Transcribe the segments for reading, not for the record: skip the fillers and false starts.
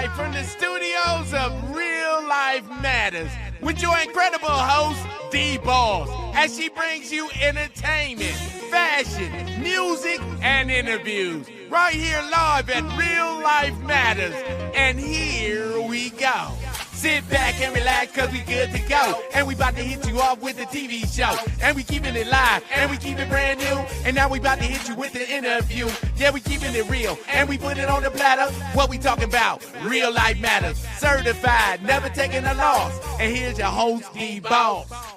live from the studios of Real Life Matters with your incredible host, DBoss, as she brings you entertainment, fashion, music, and interviews right here live at Real Life Matters. And here we go. Sit back and relax, cause we good to go. And we about to hit you off with the TV show. And we keeping it live, and we keep it brand new. And now we about to hit you with the interview. Yeah, we keeping it real, and we put it on the platter. What we talking about? Real Life Matters. Certified, never taking a loss. And here's your host, DBoss.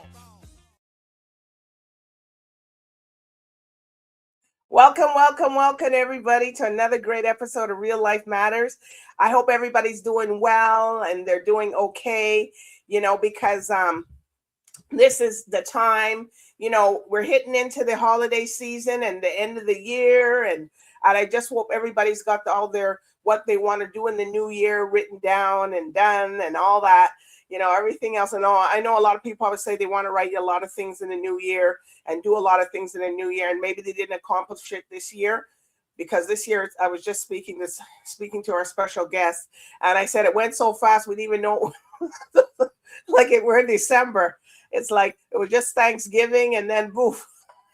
Welcome, everybody, to another great episode of Real Life Matters. I hope everybody's doing well and they're doing okay, because this is the time, we're hitting into the holiday season and the end of the year. And I just hope everybody's got all their what they want to do in the new year written down and done and all that. Everything else. And I know a lot of people always say they want to write a lot of things in the new year and do a lot of things in the new year. And maybe they didn't accomplish it this year, because this year I was just speaking to our special guest. And I said it went so fast, we didn't even know, like we're in December. It's like it was just Thanksgiving and then boof,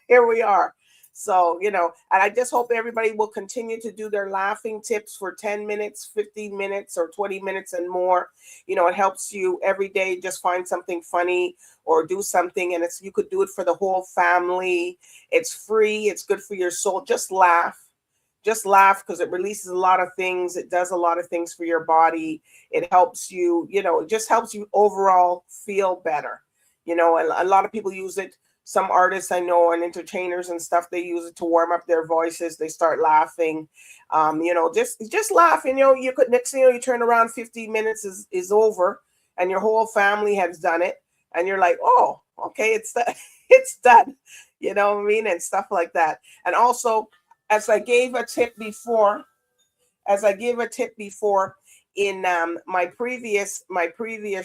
here we are. So, and I just hope everybody will continue to do their laughing tips for 10 minutes, 15 minutes, or 20 minutes and more. It helps you every day. Just find something funny or do something. And you could do it for the whole family. It's free. It's good for your soul. Just laugh. Just laugh, because it releases a lot of things. It does a lot of things for your body. It helps you, it just helps you overall feel better. And a lot of people use it. Some artists I know and entertainers and stuff, they use it to warm up their voices. They start laughing, just laugh. And, you could, next thing you turn around, 15 minutes is over and your whole family has done it. And you're like, oh, okay, it's done. You know what I mean? And stuff like that. And also, as I gave a tip before in my previous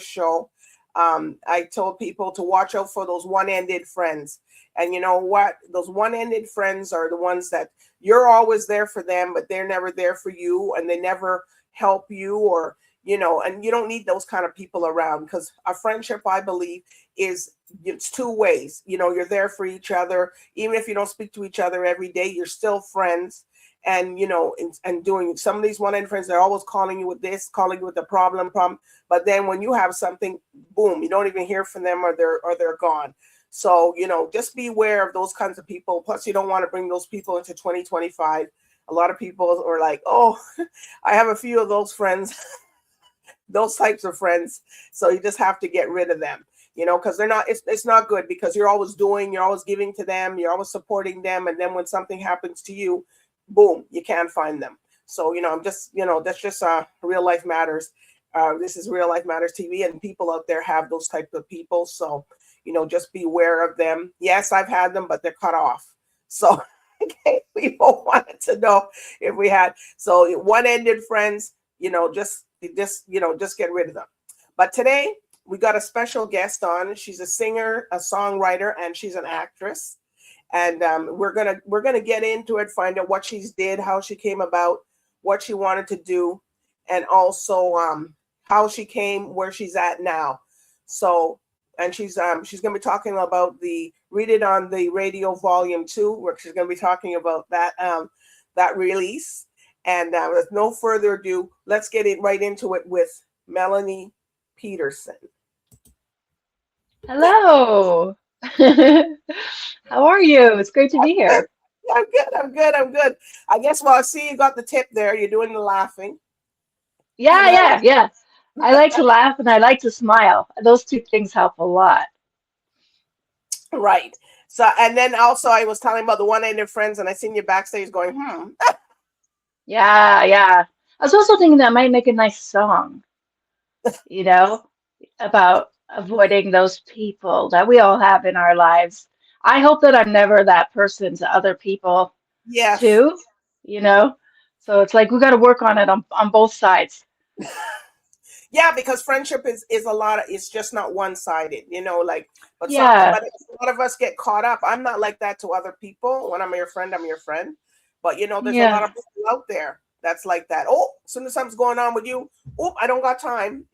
show, I told people to watch out for those one-ended friends. And you know what? Those one-ended friends are the ones that you're always there for them, but they're never there for you, and they never help you, or, and you don't need those kind of people around, because a friendship, I believe, it's two ways. You're there for each other. Even if you don't speak to each other every day, you're still friends. And, and doing some of these one-end friends, they're always calling you with this, calling you with the problem. But then when you have something, boom, you don't even hear from them, or they're gone. So, just be aware of those kinds of people. Plus, you don't want to bring those people into 2025. A lot of people are like, oh, I have a few of those friends, those types of friends. So you just have to get rid of them, because they're not, it's not good, because you're always giving to them, you're always supporting them. And then when something happens to you, boom, you can't find them. So, I'm just, that's just Real Life Matters. This is Real Life Matters TV, and people out there have those types of people. So, just be aware of them. Yes, I've had them, but they're cut off. So, okay, people wanted to know if we had. So one-ended friends, just get rid of them. But today we got a special guest on. She's a singer, a songwriter, and she's an actress. And we're gonna get into it, find out what she's did, how she came about, what she wanted to do, and also how she came where she's at now. So, and she's gonna be talking about the Read It on the Radio Volume 2, where she's gonna be talking about that release. And with no further ado, let's get right into it with Melanie Peterson. Hello. How are you? It's great to be here. I'm good. I guess, I see you got the tip there. You're doing the laughing. Yeah. I like to laugh and I like to smile. Those two things help a lot. Right. So, and then also I was telling about the one-ended friends, and I seen you backstage going, Yeah. I was also thinking that might make a nice song, about avoiding those people that we all have in our lives. I hope that I'm never that person to other people too, So it's like we got to work on it on both sides. Yeah, because friendship is a lot of, it's just not one-sided, but a lot of us get caught up. I'm not like that to other people. When I'm your friend, I'm your friend. But there's a lot of people out there that's like that. Oh, as soon as something's going on with you, oh, I don't got time.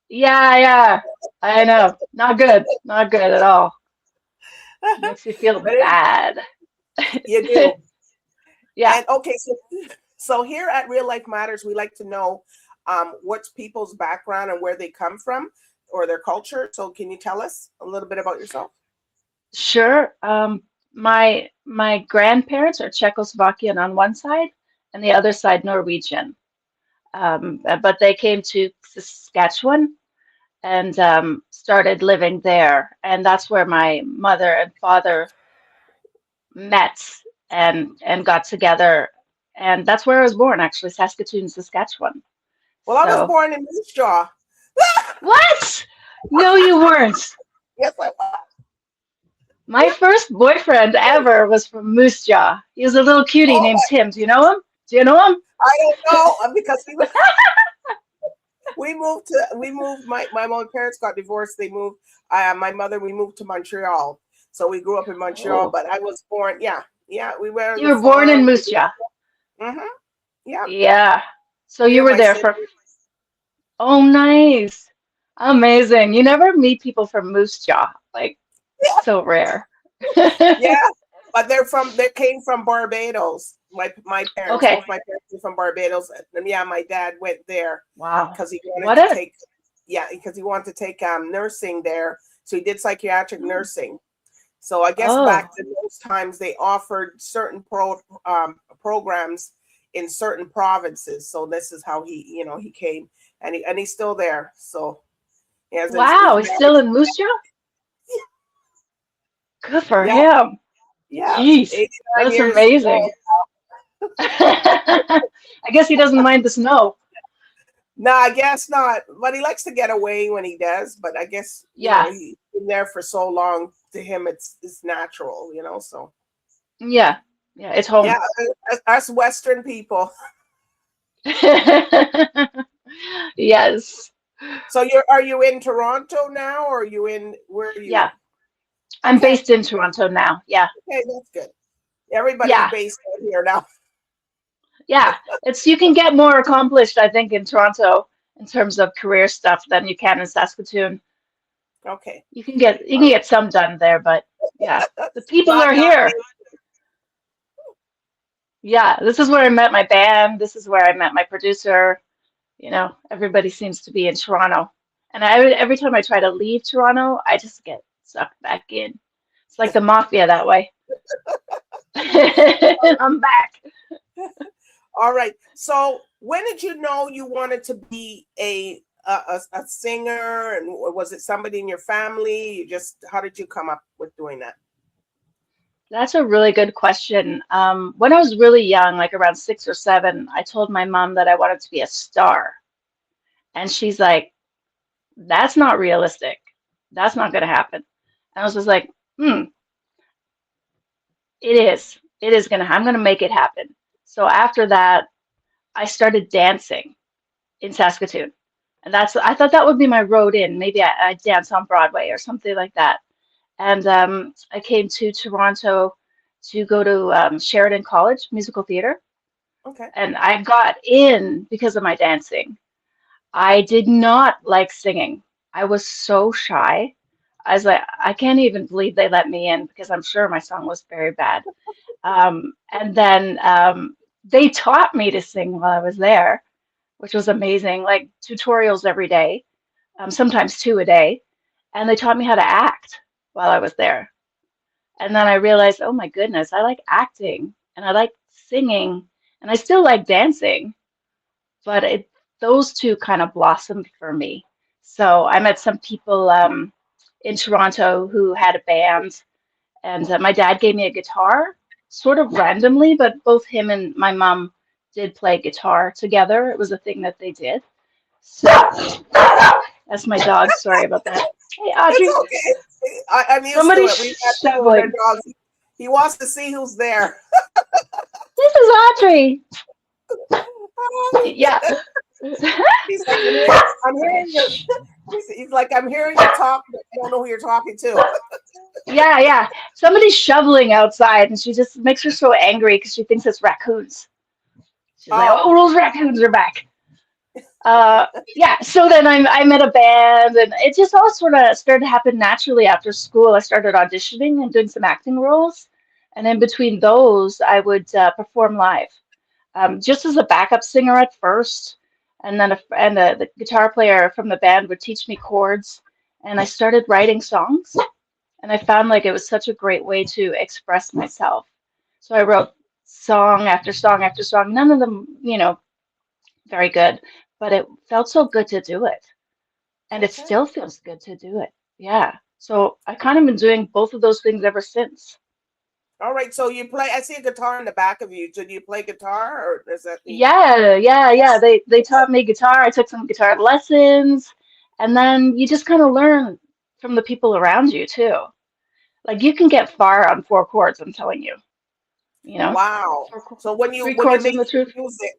Yeah, I know. Not good. Not good at all. Makes you feel But bad. you do. Yeah. And okay, so here at Real Life Matters, we like to know what's people's background and where they come from or their culture. So can you tell us a little bit about yourself? Sure. My grandparents are Czechoslovakian on one side and the other side Norwegian. But they came to Saskatchewan and started living there. And that's where my mother and father met and got together. And that's where I was born, actually, Saskatoon, Saskatchewan. Well, I was So, born in Moose Jaw. what? No, you weren't. Yes, I was. My first boyfriend ever was from Moose Jaw. He was a little cutie Oh, named Tim. Do you know him? Do you know him? I don't know because we moved. My mom and parents got divorced. They moved. My mother. We moved to Montreal. So we grew up in Montreal. Oh. But I was born. Yeah. We were. You were born in Moose Jaw. Mm-hmm. Yeah. Yeah. So you Here, were there for. Oh, nice. Amazing. You never meet people from Moose Jaw. Like, so rare. Yeah. But they came from Barbados. My parents, Okay. both my parents were from Barbados. And yeah, my dad went there. Wow. Because he wanted to take nursing there. So he did psychiatric nursing. So I guess back to those times they offered certain programs in certain provinces. So this is how he came and he's still there. So yeah. Wow, he's still in Moose Jaw? Good for him. Yeah. Jeez, that's amazing. I guess he doesn't mind the snow. No, I guess not. But he likes to get away when he does. But I guess he's been there for so long. To him, it's natural, So yeah, it's home. Yeah, us Western people. Yes. So are you in Toronto now, or where are you? Yeah, I'm based in Toronto now. Yeah. Okay, that's good. Everybody's based out here now. Yeah, you can get more accomplished, I think, in Toronto in terms of career stuff than you can in Saskatoon. Okay. You can get some done there, but yeah, the people are here. Yeah, this is where I met my band. This is where I met my producer. Everybody seems to be in Toronto. And every time I try to leave Toronto, I just get sucked back in. It's like the mafia that way. I'm back. All right. So when did you know you wanted to be a singer, and was it somebody in your family? How did you come up with doing that? That's a really good question. When I was really young, like around 6 or 7, I told my mom that I wanted to be a star. And she's like, that's not realistic. That's not going to happen. And I was just like, it is. It is going to, I'm going to make it happen. So after that, I started dancing in Saskatoon. And I thought that would be my road in. Maybe I'd dance on Broadway or something like that. And I came to Toronto to go to Sheridan College, musical theater. Okay. And I got in because of my dancing. I did not like singing. I was so shy. I was like, I can't even believe they let me in because I'm sure my song was very bad. And then they taught me to sing while I was there, which was amazing, like tutorials every day, sometimes 2 a day. And they taught me how to act while I was there. And then I realized, oh my goodness, I like acting and I like singing and I still like dancing, but those two kind of blossomed for me. So I met some people in Toronto who had a band, and my dad gave me a guitar sort of randomly, but both him and my mom did play guitar together. It was a thing that they did. So that's my dog. Sorry about that. Hey, Audrey. It's okay. I'm used Somebody to it. He wants to see who's there. This is Audrey. Yeah. He's like, I'm hearing you. He's like, I'm hearing you talk, but I don't know who you're talking to. Yeah. Somebody's shoveling outside, and she just makes her so angry because she thinks it's raccoons. She's like, oh, those raccoons are back. Yeah, so then I'm in a band, and it just all sort of started to happen naturally after school. I started auditioning and doing some acting roles, and in between those, I would perform live, just as a backup singer at first, and then the guitar player from the band would teach me chords, and I started writing songs, and I found like it was such a great way to express myself. So I wrote song after song after song, none of them, very good, but it felt so good to do it. And it Okay. still feels good to do it. Yeah. So I kind of been doing both of those things ever since. All right. So you play, I see a guitar in the back of you. So do you play guitar or is that the Yeah. They taught me guitar. I took some guitar lessons, and then you just kind of learn from the people around you too. Like you can get far on four chords, I'm telling you. You know, Wow. So three when you chords in make the truth. music,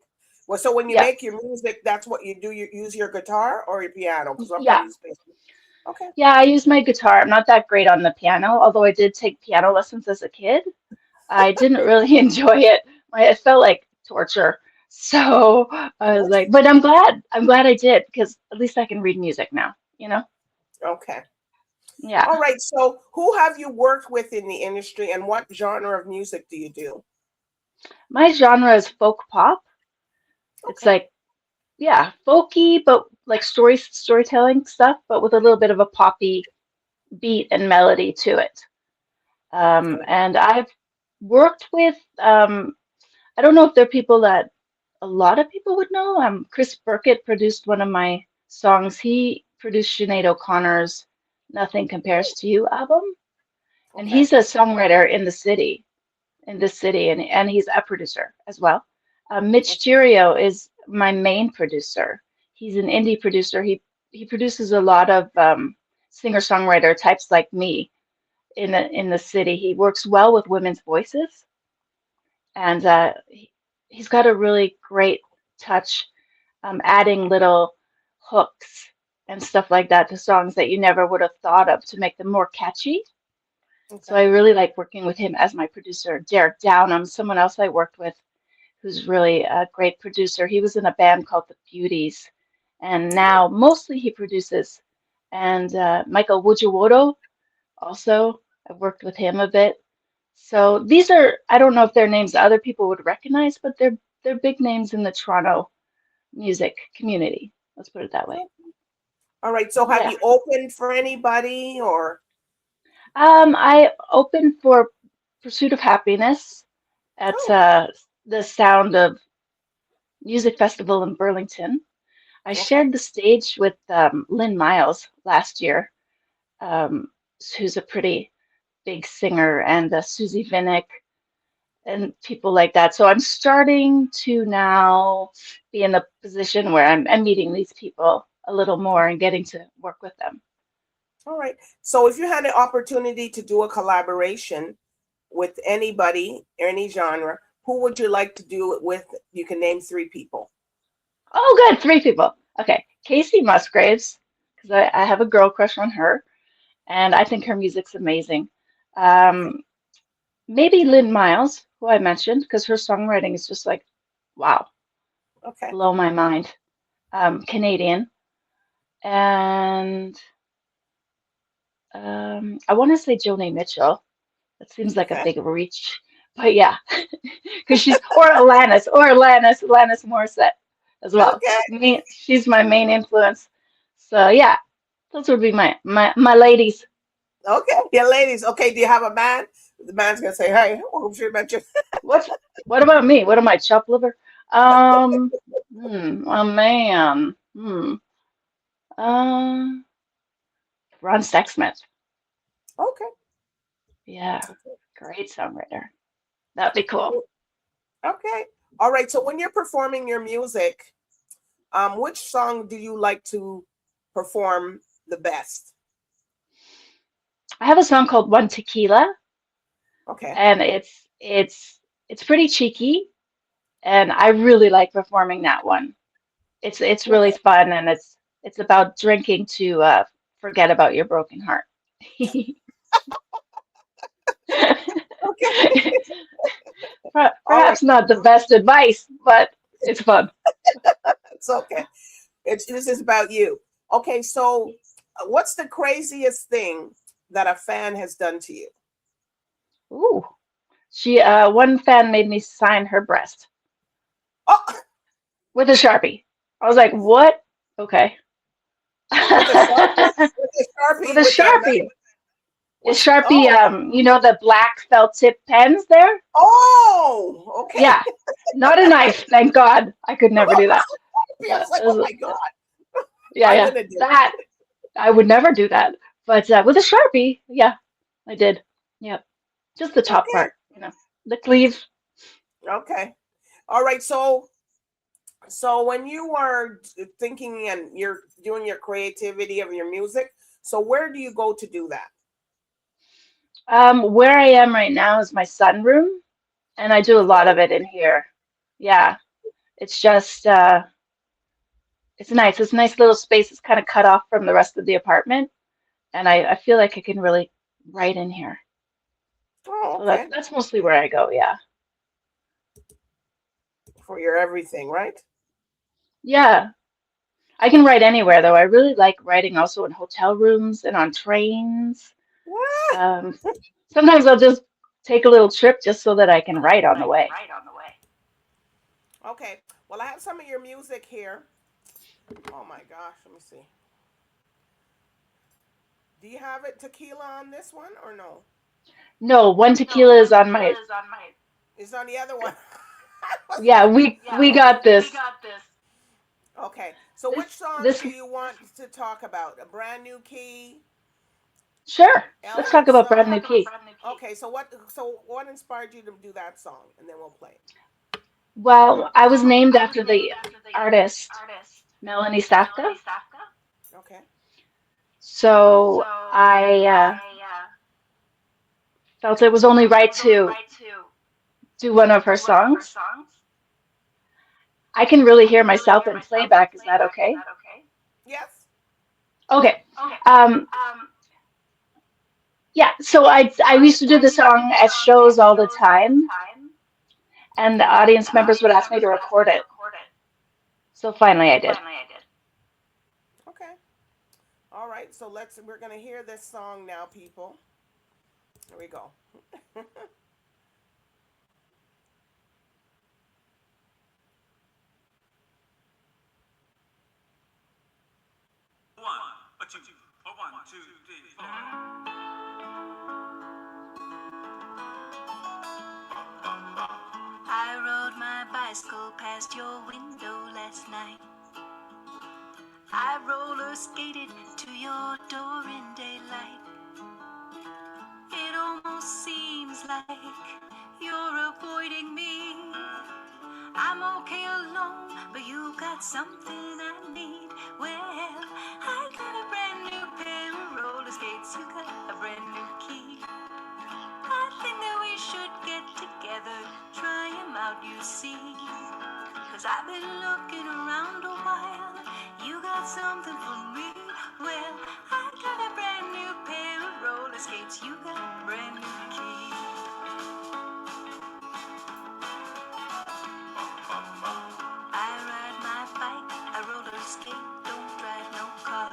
well, so when you Yeah. make your music, that's what you do. You use your guitar or your piano? Because I'm Yeah. gonna use bass. Okay. Yeah, I use my guitar. I'm not that great on the piano, although I did take piano lessons as a kid. I didn't really enjoy it. It felt like torture. So I was like, but I'm glad. I'm glad I did because at least I can read music now. Okay. Yeah. All right. So who have you worked with in the industry and what genre of music do you do? My genre is folk pop. It's Okay. like, yeah, folky, but like storytelling stuff, but with a little bit of a poppy beat and melody to it. And I've worked with, I don't know if there are people that a lot of people would know. Chris Burkett produced one of my songs. He produced Sinead O'Connor's "Nothing Compares to You" album, and Okay. he's a songwriter in this city, and he's a producer as well. Mitch Cheerio is my main producer. He's an indie producer. He produces a lot of singer-songwriter types like me in the city. He works well with women's voices, and he's got a really great touch, adding little hooks and stuff like that to songs that you never would have thought of to make them more catchy. So Okay. I really like working with him as my producer. Derek Downham, someone else I worked with who's really a great producer. He was in a band called the Beauties, and now mostly he produces. And Michael Wujiwodo also, I've worked with him a bit. So these are, I don't know if they're names that other people would recognize, but they're big names in the Toronto music community. Let's put it that way. All right. So have Yeah. you opened for anybody or? I opened for Pursuit of Happiness at the Sound of Music Festival in Burlington. I Okay. shared the stage with Lynn Miles last year, um, who's a pretty big singer, and Susie Vinnick and people like that. So I'm starting to now be in the position where I'm meeting these people a little more and getting to work with them. All right. So if you had an opportunity to do a collaboration with anybody, any genre, who would you like to do it with? You can name 3 people. Oh, good, 3 people. Okay, Casey Musgraves, because I have a girl crush on her, and I think her music's amazing. Okay. Maybe Lynn Miles, who I mentioned, because her songwriting is just like, wow, Okay. blow my mind. Canadian. And I want to say Joni Mitchell. That seems like a Okay. big reach. But yeah, because Alanis Morissette as well. Okay. She's my main influence. So yeah, those would be my ladies. Okay. Yeah, ladies. Okay. Do you have a man? The man's gonna say, "Hey, who should mention?" What what about me? What am I, chop liver? A man. Um, Ron Sexsmith. Okay. Yeah, great songwriter. That'd be cool. Okay. All right. So when you're performing your music, which song do you like to perform the best? I have a song called One Tequila, Okay. and it's pretty cheeky, and I really like performing that one. It's really Okay. fun, and it's about drinking to forget about your broken heart. Okay. All right. Perhaps not the best advice, but It's fun. It's okay. This is about you. Okay, so what's the craziest thing that a fan has done to you? Ooh. One fan made me sign her breast Oh, with a Sharpie. I was like, what? Okay. with a Sharpie, With a with a Sharpie. A what's Sharpie, oh the black felt tip pens there? oh okay. Yeah. Not a knife, thank God. I could never do that. I was like, oh my God, Yeah, I yeah. wouldn't do That I would never do that. But with a Sharpie, yeah, I did. Yep. Just the it. top Okay, part, the sleeve. okay, all right. So when you are thinking and you're doing your creativity of your music, so where do you go to do that? Where I am right now is my sunroom, and I do a lot of Oh, it in here. Yeah. It's just it's nice. It's a nice little space. It's kind of cut off from the rest of the apartment, and I feel like I can really write in here. oh, So okay. that's mostly where I go, yeah. For your everything, right? Yeah. I can write anywhere though. I really like writing also in hotel rooms and on trains. What? Um, Sometimes I'll just take a little trip just so that I can write on the way. Okay. Well, I have some of your music here. Oh my gosh, let me see. Do you have it tequila on this one or no? No, one tequila is on my. It's on the other one. I was Yeah, like, we got this. okay. So which This songs this do you want to talk about? A brand new key, Sure. Let's talk elegant about Brand song. New Key. Okay. So what inspired you to do that song? And then we'll play it. Well, I was named after the artist Melanie Safka, Okay. so I felt it was only right to do one of her songs. I can really hear myself in playback. Is that okay? Yes. Okay. Um, yeah, so I used to do the song at shows all the time, and the audience members would ask me to record it. So finally I did. Okay. All right. So we're gonna hear this song now, people. Here we go. I rode my bicycle past your window last night. I roller skated to your door in daylight. It almost seems like you're avoiding me. I'm okay alone, but you got something I need. Well, I got a brand new pair of roller skates. You got a brand new key. I think that we should get together, try 'em out, you see. 'Cause I've been looking around a while. You got something for me. Well, I got a brand new pair of roller skates. You got a brand new key. I ride my bike, I roller skate, don't drive no car.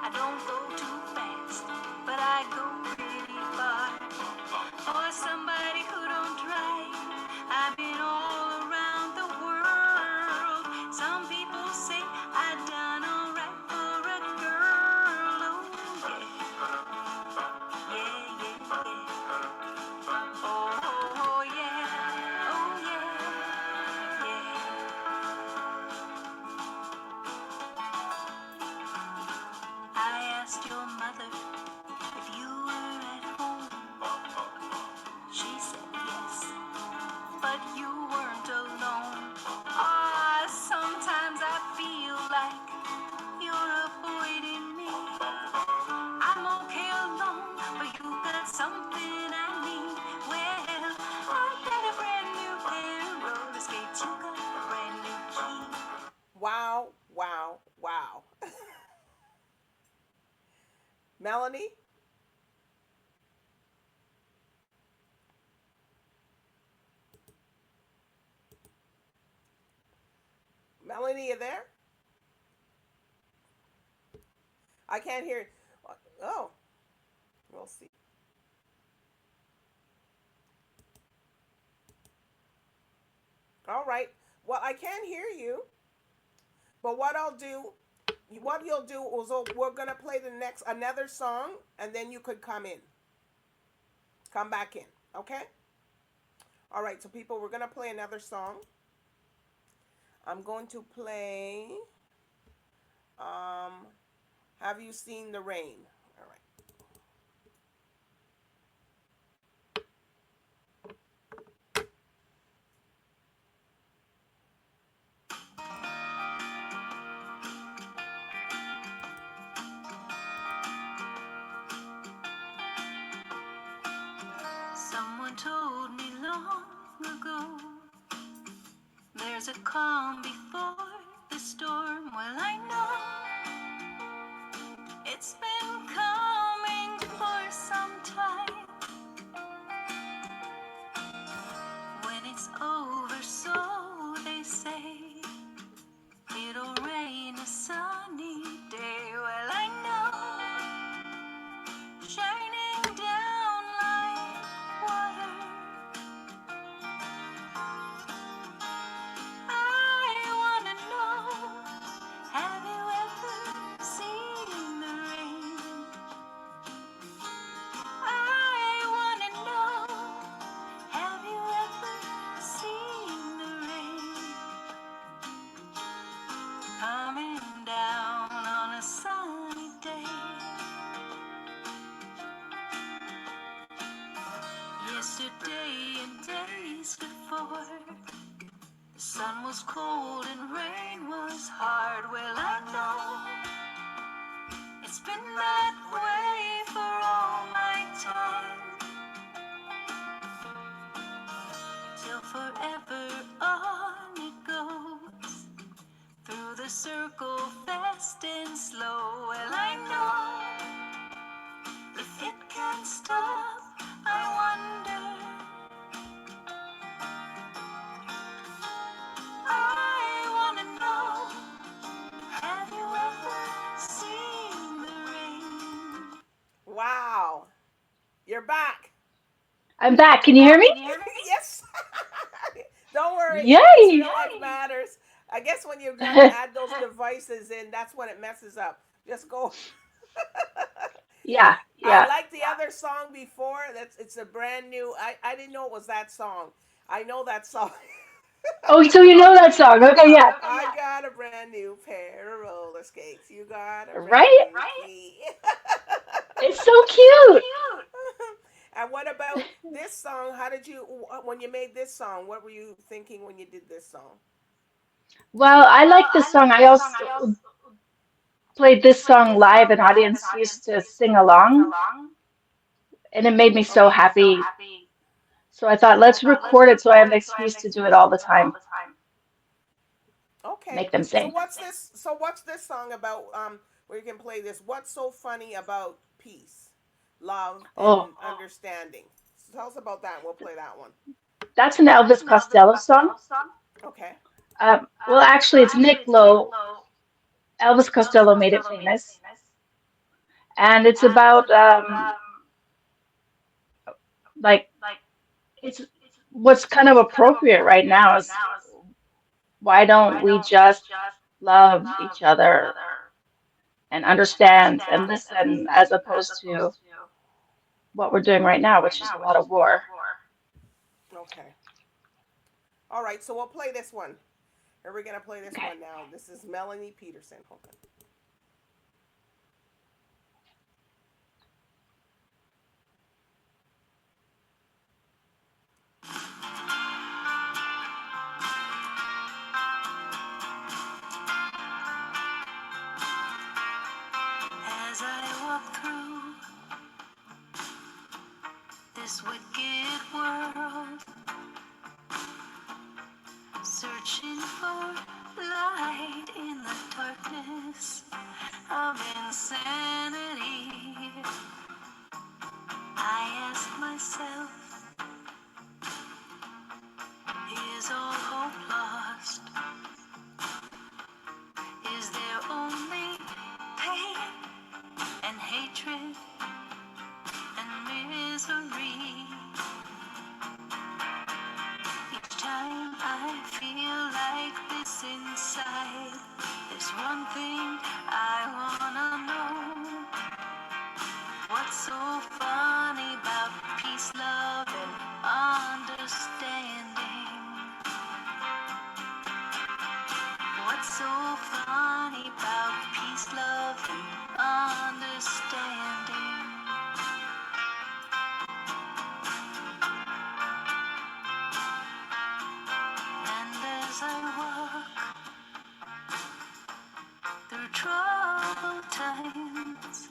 I don't go too fast, but I go pretty far. For somebody who don't drive, I've been all around the world. Some people say I done alright for a girl. Oh yeah, yeah, yeah, yeah. Oh yeah, oh yeah, yeah. I asked your mother if you were at home. She said yes, but you weren't alone. Ah, sometimes I feel like you're avoiding me. I'm okay alone, but you got something I need. Well, I got a brand new pair of roller skates. You got a brand new key. Wow. Wow. Wow. Melanie. Melanie, you there? I can't hear. Oh, we'll see. All right. Well, I can't hear you, but what you'll do is we're gonna play another song, and then you could come back in. Okay. All right. So people, we're gonna play another song. I'm going to play. Um, have you seen the rain? All right. Someone told me long ago, there's a calm before the storm. Well, I know it's been coming for some time. When it's over, so they say, it'll rain a sunny day. Well, I know, shining down like water. I wanna know, have you ever seen the rain? I wanna know, have you ever seen the rain coming down on a sunny day? Yesterday and days before, the sun was cold and rain was hard. Well, I know it's been that way for all my time, till forever on it goes, through the circle fast and slow. Well, I know if it can't stop, I wonder. I wanna know, have you ever seen the rain? Wow, you're back. I'm back. Can you hear me? Yes. Don't worry. Yay! It's real life matters. I guess when you're trying to add those devices in, that's when it messes up. Just go. Yeah, I yeah. like the other song before. It's a brand new. I didn't know it was that song. I know that song. Oh, so you know that song. Okay, yeah. I got a brand new pair of roller skates. You got a brand Right? new key. It's so cute. And what about this song? How did you, when you made this song, what were you thinking when you did this song? Well, I like this song. I also played this song live, and audience used to sing along, and it made me so happy. So I thought, let's record it so I have an excuse to do it all the time. Okay. Make them So sing. what's this? So what's this song about? Where you can play this? What's so funny about peace, love, and Oh, understanding? So tell us about that. We'll play that one. that's an Elvis Costello song. Okay. Well, actually, it's Nick Lowe. Elvis Costello made it famous, and it's about like it's what's kind of appropriate right now is why don't we just love each other and understand and listen as opposed to what we're doing right now, which is a lot of war. Okay. All right. So we'll play this one. And we're gonna play this Okay. one now. This is Melanie Peterson. Hold on. As I walk through this wicked world, searching for light in the darkness, so funny about peace, love, and understanding. And as I walk through troubled times.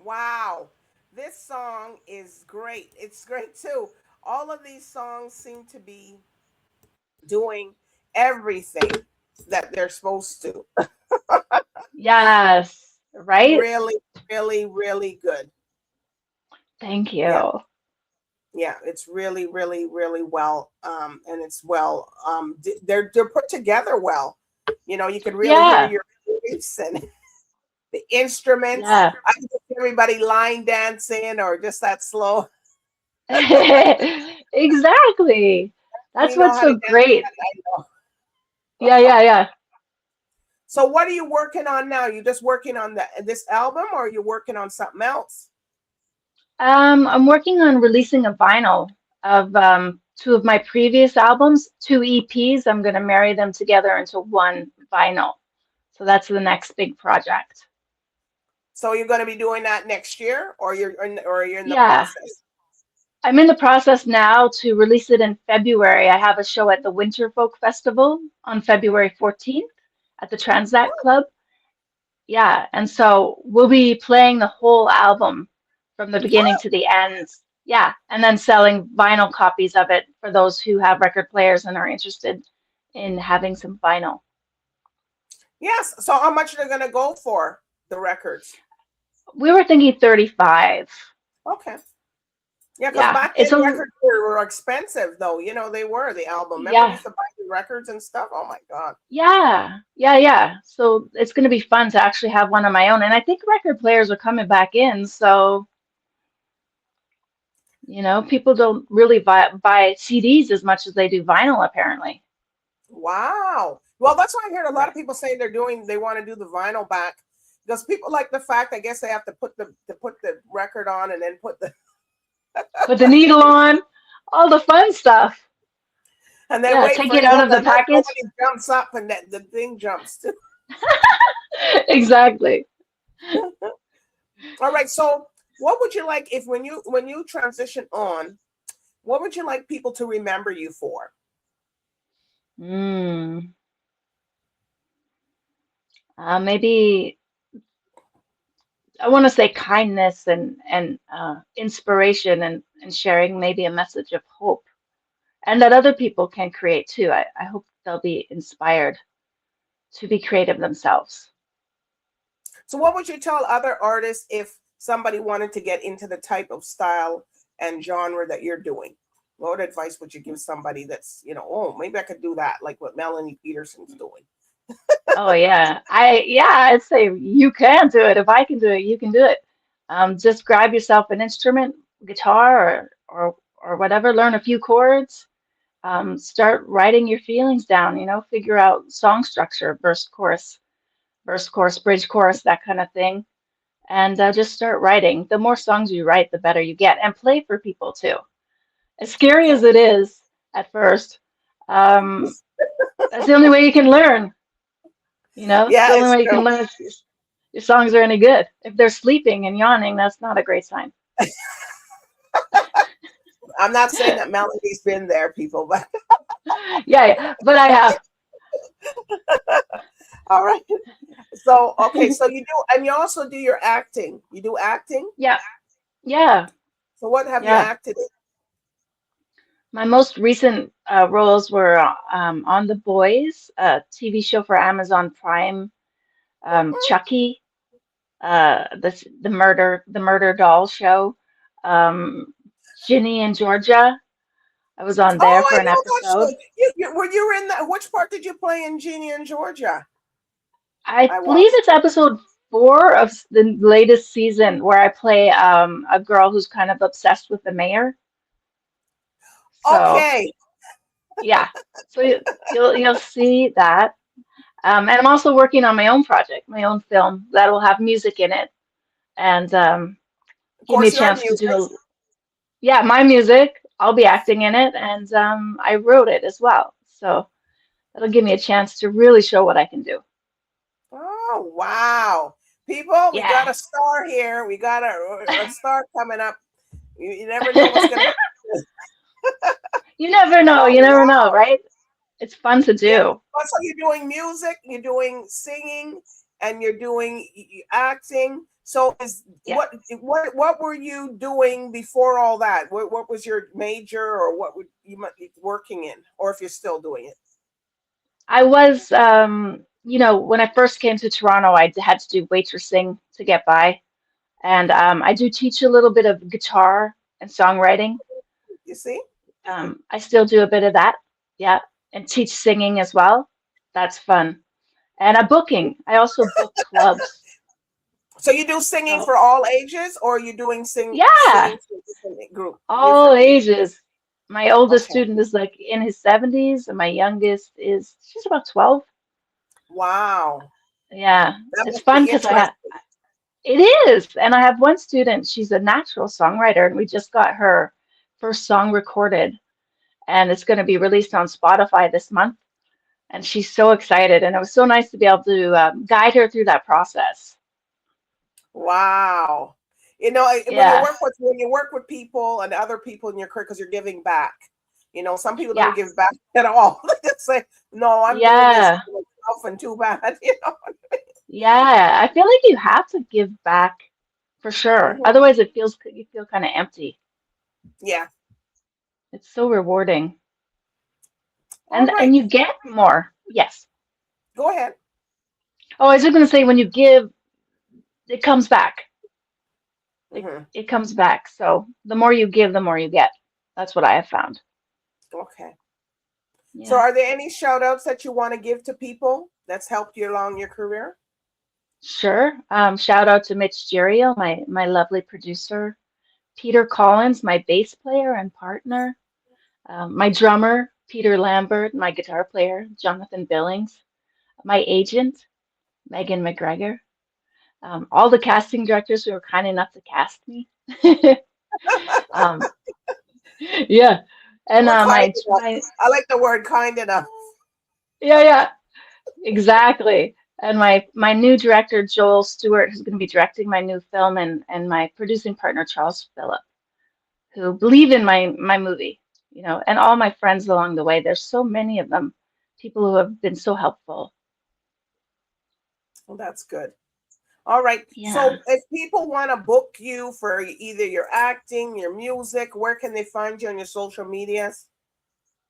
Wow, this song is great. It's great too. All of these songs seem to be doing everything that they're supposed to. Yes, right? Really, really, really good. Thank Yeah, you. yeah, it's really, really, really well. And it's well. They're put together well. You know, you can really hear Yeah, your voice and the instruments. yeah. I can see everybody line dancing or just that slow. Exactly. That's You know what's how to so dance. great. I know. Yeah, yeah, yeah. So what are you working on now? You just working on this album, or are you working on something else? I'm working on releasing a vinyl of two of my previous albums, two EPs. I'm going to marry them together into one vinyl. So that's the next big project. So you're going to be doing that next year, or you're in the Yeah, process? I'm in the process now to release it in February. I have a show at the Winter Folk Festival on Mhm. February 14th at the Transat Club. Yeah, and so we'll be playing the whole album from the beginning to the end. Yeah, and then selling vinyl copies of it for those who have record players and are interested in having some vinyl. Yes. So how much are they going to go for the records? We were thinking 35. Okay. Yeah, because Yeah, back then it's a records were expensive, though. You know, they were the album. Remember, we yeah, used to buy the records and stuff. Oh my God. yeah. So it's going to be fun to actually have one of my own. And I think record players are coming back in. So, people don't really buy CDs as much as they do vinyl, apparently. Wow. Well, that's why I heard a lot Right. of people saying they want to do the vinyl back because people like the fact. I guess they have to put the record on and then put the Put the needle on, all the fun stuff. and then Yeah, wait take for it out of the and hope package. nobody jumps up and that the thing jumps too. Exactly. All right. So, what would you like if when you transition on? What would you like people to remember you for? Mm. Maybe I want to say kindness and inspiration and sharing maybe a message of hope and that other people can create too. I hope they'll be inspired to be creative themselves. So, what would you tell other artists if somebody wanted to get into the type of style and genre that you're doing? What advice would you give somebody that's, oh, maybe I could do that, like what Melanie Peterson's doing? Oh yeah. I'd say you can do it. If I can do it, you can do it. Just grab yourself an instrument, guitar or whatever, learn a few chords, start writing your feelings down, figure out song structure, verse, chorus, bridge, chorus, that kind of thing. And just start writing. The more songs you write, the better you get. And play for people too. As scary Okay. as it is at first, um, that's the only way you can learn. It's Yeah, the only it's way you can true. learn if your songs are any good. If they're sleeping and yawning, that's not a great sign. I'm not saying that Melanie's been there, people, but Yeah, but I have. all right. So, okay, so you do, and you also do your acting. You do acting? Yeah, yeah, So, what have you yeah. acted in? My most recent roles were on The Boys, a TV show for Amazon Prime, Chucky, the murder doll show, um, Ginny in Georgia. I was on there Oh, for I an know that episode. show. You were in that? Which part did you play in Genie in Georgia? I I believe watched. it's episode 4 of the latest season where I play a girl who's kind of obsessed with the mayor. So Okay. yeah, so you'll see that. And I'm also working on my own project, my own film that will have music in it, and Of give me a course, your chance to music. do, yeah, my music. I'll be acting in it, and I wrote it as well. So That'll give me a chance to really show what I can do. Oh, wow. People, we got Yeah. a star here. We got a star coming up. You never know what's going to happen. You never know. Oh, You never know, wow. right? It's fun to Yeah. do. So you're doing music, you're doing singing, and you're doing acting. So Yeah. what were you doing before all that? What was your major, or what would you might be working in, or if you're still doing it? I was, when I first came to Toronto, I had to do waitressing to get by. And I do teach a little bit of guitar and songwriting. You see? I still do a bit of that. Yeah. And teach singing as well. That's fun. And booking. I also book clubs. So you do singing So for all ages, or are you doing yeah, singing for different group, all different age? ages. My oldest Okay. student is like in his 70s, and my youngest she's about 12. Wow. Yeah, That it's must fun be because interesting. it is. And I have one student, she's a natural songwriter, and we just got her first song recorded, and it's going to be released on Spotify this month. And she's so excited, and it was so nice to be able to guide her through that process. Wow. Yeah, When you work with people and other people in your career, because you're giving back. Some people yeah, don't give back at all. They just say, "No, I'm doing this yeah, for myself and too bad." yeah. I feel like you have to give back for sure. Mhm. Otherwise, you feel kind of empty. Yeah. It's so rewarding, All and right. you get more. Yes. Go ahead. Oh, I was just gonna say when you give, it comes back. It Hmm. it comes back. So the more you give, the more you get. That's what I have found. Okay. So, Yeah. are there any shout outs that you want to give to people that's helped you along your career? Sure. Shout out to Mitch Geriel, my lovely producer, Peter Collins, my bass player and partner, my drummer, Peter Lambert, my guitar player, Jonathan Billings, my agent, Megan McGregor, all the casting directors who were kind enough to cast me. Um, yeah, and We're kind enough. my I like the word kind enough. yeah, exactly. And my new director, Joel Stewart, who's going to be directing my new film, and my producing partner, Charles Phillip, who believe in my movie, and all my friends along the way. There's so many of them, people who have been so helpful. Well, that's good. All right. Yeah. So, if people want to book you for either your acting, your music, where can they find you on your social medias?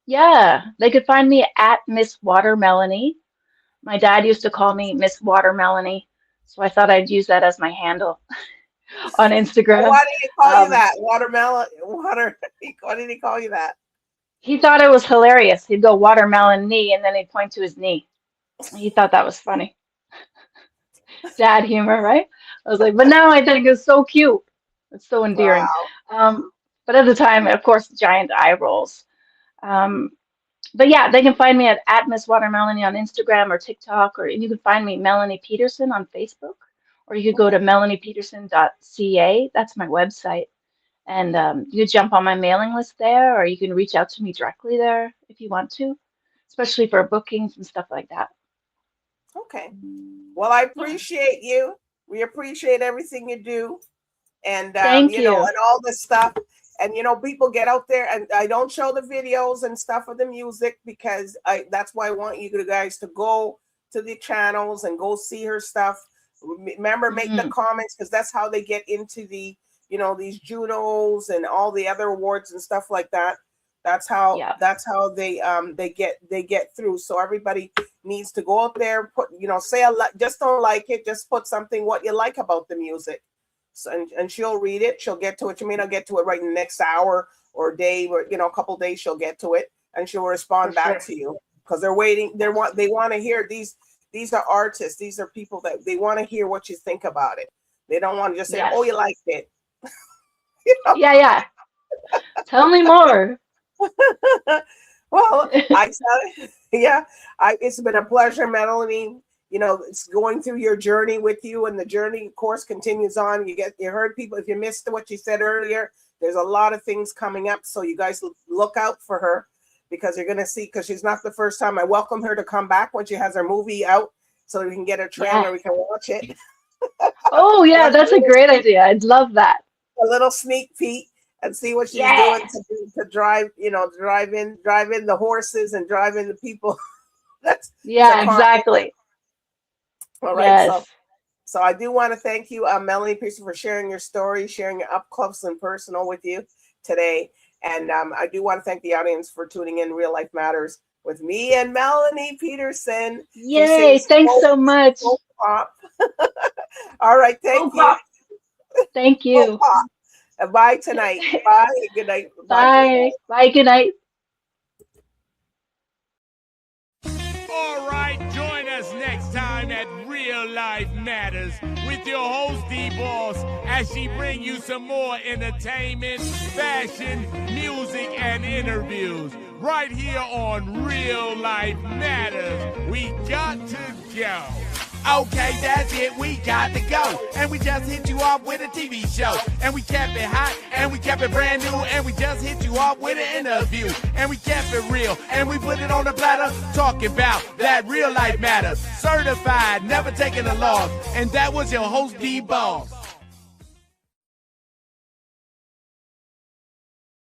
Yeah. They could find me at Miss Watermelony. My dad used to call me Miss Watermelony, so I thought I'd use that as my handle on Instagram. Why did he call you Um, that? Watermelon, water. Why did he call you that? he thought it was hilarious. He'd go watermelon knee and then he'd point to his knee. He thought that was funny. Dad humor, right? I was like, but now I think it's so cute. It's so endearing. Wow. Um, but at the time, of course, giant eye rolls. Um, but yeah, they can find me at Miss Watermelony on Instagram or TikTok, or you can find me Melanie Peterson on Facebook, or you could go to Okay. melaniepeterson.ca. That's my website. And you jump on my mailing list there, or you can reach out to me directly there if you want to, especially for bookings and stuff like that. Okay. Well, I Yeah. appreciate you. We appreciate everything you do, and Thank you. and all this stuff. And people get out there, and I don't show the videos and stuff of the music because that's why I want you guys to go to the channels and go see her stuff. Remember, make the Hmm. comments, because that's how they get into these Junos and all the other awards and stuff like that. That's how Yeah. they get through. So everybody needs to go out there, put say just don't like it, just put something what you like about the music. So, and she'll read it, she'll get to it. You may not get to it right in the next hour or day, or a couple days she'll get to it, and she'll For respond back sure. to you, because they're waiting. They want to hear these are artists, these are people that they want to hear what you think about it. They don't want to just say, "Oh, Yes. you liked it." Yeah, yeah. Tell me more. Well, yeah, it's been a pleasure, Melanie. It's going through your journey with you, and the journey, of course, continues on. You heard people. If you missed what she said earlier, there's a lot of things coming up, so you guys look out for her, because you're going to see, because she's not the first time. I welcome her to come back when she has her movie out so we can get a trailer, we can watch it. Oh, yeah, that's a great idea. I'd love that. A little sneak peek and see what she's doing to drive, drive in the horses and drive in the people. That's exactly. All right. So I do want to thank you, Melanie Peterson, for sharing your story, sharing your up close and personal with you today. And I do want to thank the audience for tuning in. Real Life Matters with me and Melanie Peterson. Yay! Thanks so much. All right. Thank you. Thank you. Bye tonight. Bye. Good night. Bye. Bye. Good night. All right, join us next time at Real Life Matters with your host, DBoss, as she brings you some more entertainment, fashion, music, and interviews right here on Real Life Matters. We got to go. Okay, that's it, we got to go. And we just hit you off with a TV show. And we kept it hot, and we kept it brand new. And we just hit you off with an interview. And we kept it real, and we put it on the platter. Talking about that real life matters. Certified, never taking a loss. And that was your host, DBoss.